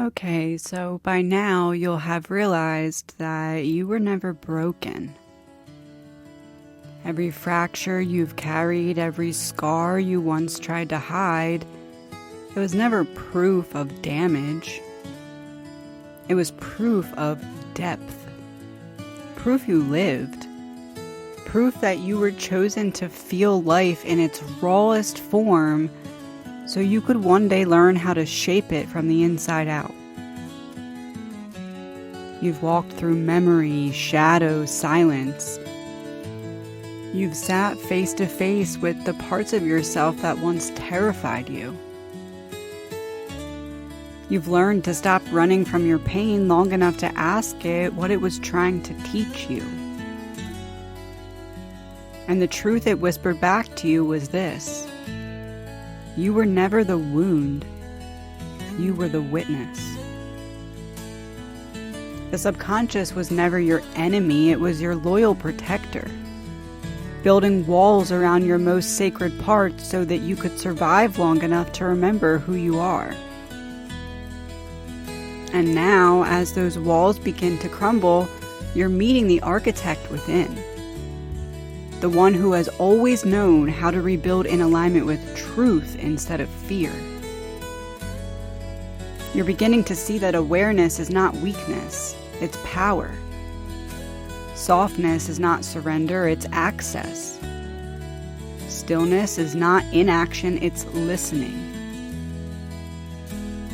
Okay, so by now you'll have realized that you were never broken. Every fracture you've carried, every scar you once tried to hide, it was never proof of damage. It was proof of depth. Proof you lived. Proof that you were chosen to feel life in its rawest form so you could one day learn how to shape it from the inside out. You've walked through memory, shadow, silence. You've sat face to face with the parts of yourself that once terrified you. You've learned to stop running from your pain long enough to ask it what it was trying to teach you. And the truth it whispered back to you was this: you were never the wound, you were the witness. The subconscious was never your enemy, it was your loyal protector, building walls around your most sacred parts so that you could survive long enough to remember who you are. And now, as those walls begin to crumble, you're meeting the architect within. The one who has always known how to rebuild in alignment with truth instead of fear. You're beginning to see that awareness is not weakness, it's power. Softness is not surrender, it's access. Stillness is not inaction, it's listening.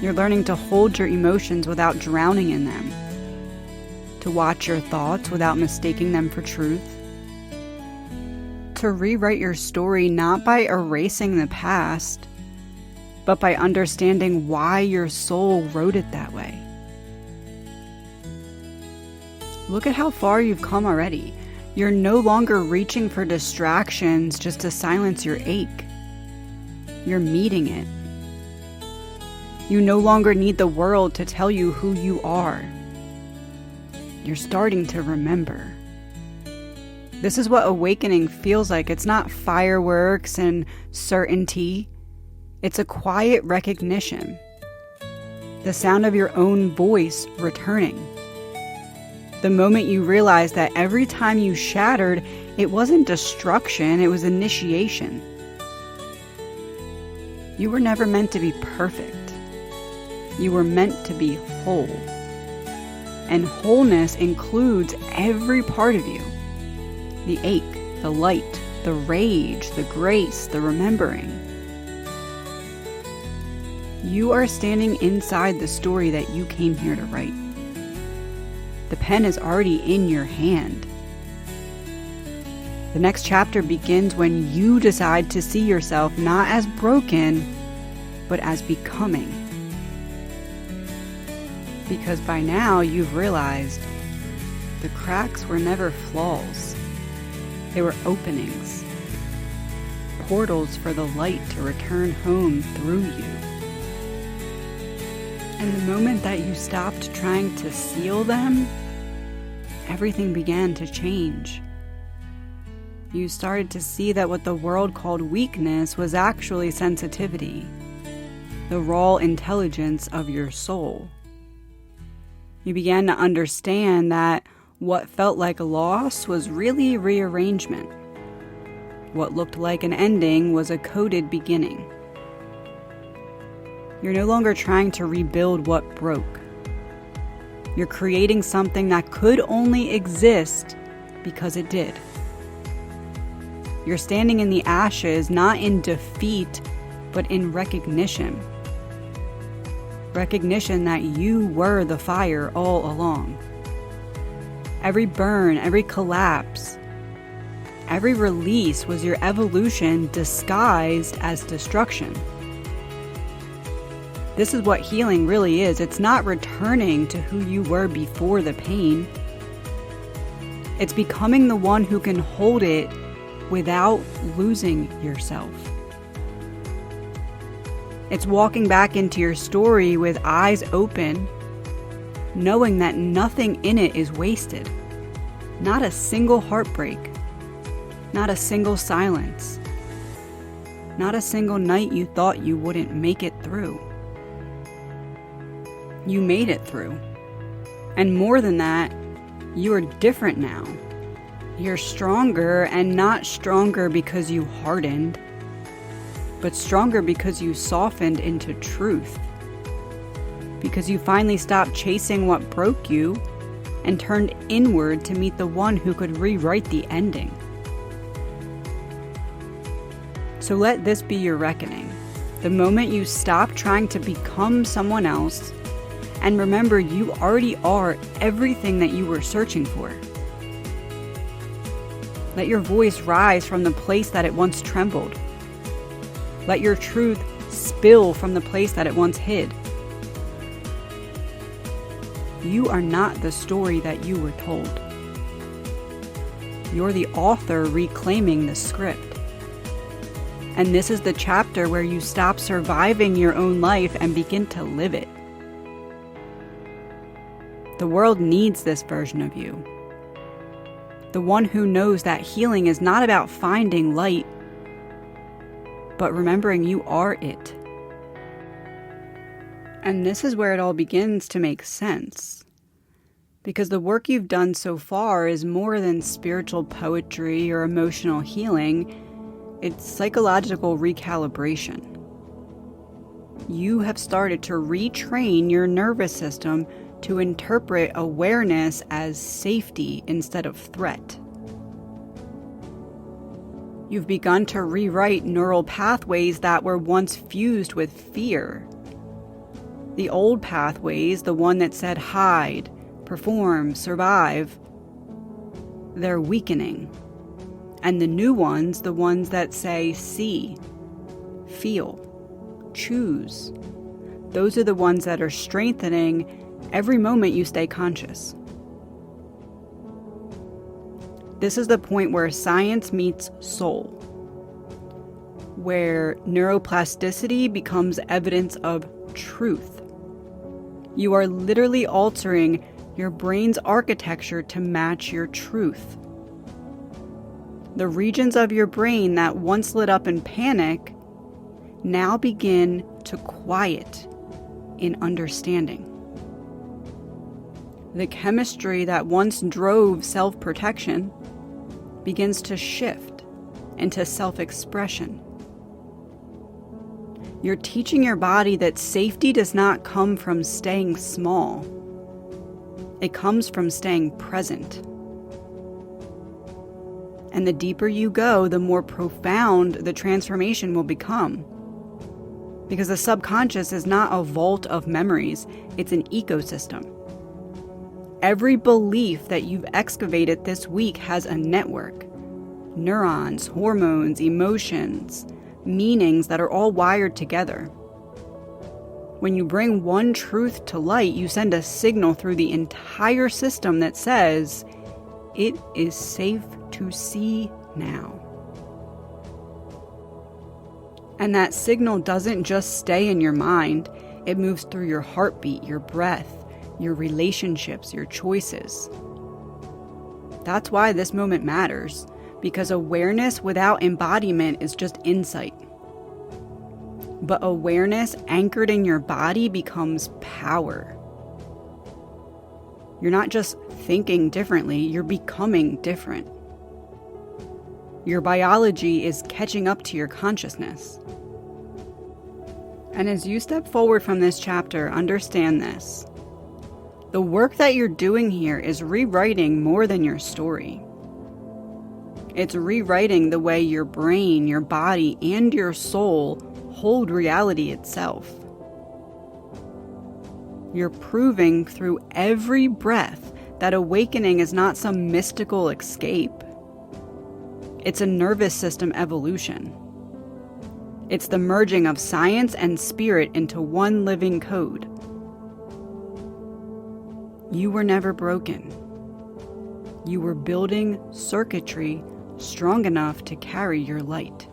You're learning to hold your emotions without drowning in them, to watch your thoughts without mistaking them for truth, to rewrite your story not by erasing the past, but by understanding why your soul wrote it that way. Look at how far you've come already. You're no longer reaching for distractions just to silence your ache. You're meeting it. You no longer need the world to tell you who you are. You're starting to remember. This is what awakening feels like. It's not fireworks and certainty. It's a quiet recognition. The sound of your own voice returning. The moment you realize that every time you shattered, it wasn't destruction, it was initiation. You were never meant to be perfect. You were meant to be whole. And wholeness includes every part of you. The ache, the light, the rage, the grace, the remembering. You are standing inside the story that you came here to write. The pen is already in your hand. The next chapter begins when you decide to see yourself not as broken, but as becoming. Because by now you've realized the cracks were never flaws. They were openings, portals for the light to return home through you. And the moment that you stopped trying to seal them, everything began to change. You started to see that what the world called weakness was actually sensitivity, the raw intelligence of your soul. You began to understand that what felt like a loss was really rearrangement. What looked like an ending was a coded beginning. You're no longer trying to rebuild what broke. You're creating something that could only exist because it did. You're standing in the ashes, not in defeat, but in recognition. Recognition that you were the fire all along. Every burn, every collapse, every release was your evolution disguised as destruction. This is what healing really is. It's not returning to who you were before the pain. It's becoming the one who can hold it without losing yourself. It's walking back into your story with eyes open, knowing that nothing in it is wasted. Not a single heartbreak. Not a single silence. Not a single night you thought you wouldn't make it through. You made it through. And more than that, you are different now. You're stronger, and not stronger because you hardened, but stronger because you softened into truth. Because you finally stopped chasing what broke you and turned inward to meet the one who could rewrite the ending. So let this be your reckoning. The moment you stop trying to become someone else and remember you already are everything that you were searching for. Let your voice rise from the place that it once trembled. Let your truth spill from the place that it once hid. You are not the story that you were told. You're the author reclaiming the script. And this is the chapter where you stop surviving your own life and begin to live it. The world needs this version of you. The one who knows that healing is not about finding light, but remembering you are it. And this is where it all begins to make sense. Because the work you've done so far is more than spiritual poetry or emotional healing. It's psychological recalibration. You have started to retrain your nervous system to interpret awareness as safety instead of threat. You've begun to rewrite neural pathways that were once fused with fear. The old pathways, the one that said hide, perform, survive, they're weakening. And the new ones, the ones that say see, feel, choose, those are the ones that are strengthening every moment you stay conscious. This is the point where science meets soul, where neuroplasticity becomes evidence of truth. You are literally altering your brain's architecture to match your truth. The regions of your brain that once lit up in panic now begin to quiet in understanding. The chemistry that once drove self-protection begins to shift into self-expression. You're teaching your body that safety does not come from staying small. It comes from staying present. And the deeper you go, the more profound the transformation will become. Because the subconscious is not a vault of memories, it's an ecosystem. Every belief that you've excavated this week has a network. Neurons, hormones, emotions, meanings that are all wired together. When you bring one truth to light, you send a signal through the entire system that says, it is safe to see now. And that signal doesn't just stay in your mind, it moves through your heartbeat, your breath, your relationships, your choices. That's why this moment matters, because awareness without embodiment is just insight. But awareness anchored in your body becomes power. You're not just thinking differently, you're becoming different. Your biology is catching up to your consciousness. And as you step forward from this chapter, understand this. The work that you're doing here is rewriting more than your story. It's rewriting the way your brain, your body, and your soul hold reality itself. You're proving through every breath that awakening is not some mystical escape. It's a nervous system evolution. It's the merging of science and spirit into one living code. You were never broken. You were building circuitry strong enough to carry your light.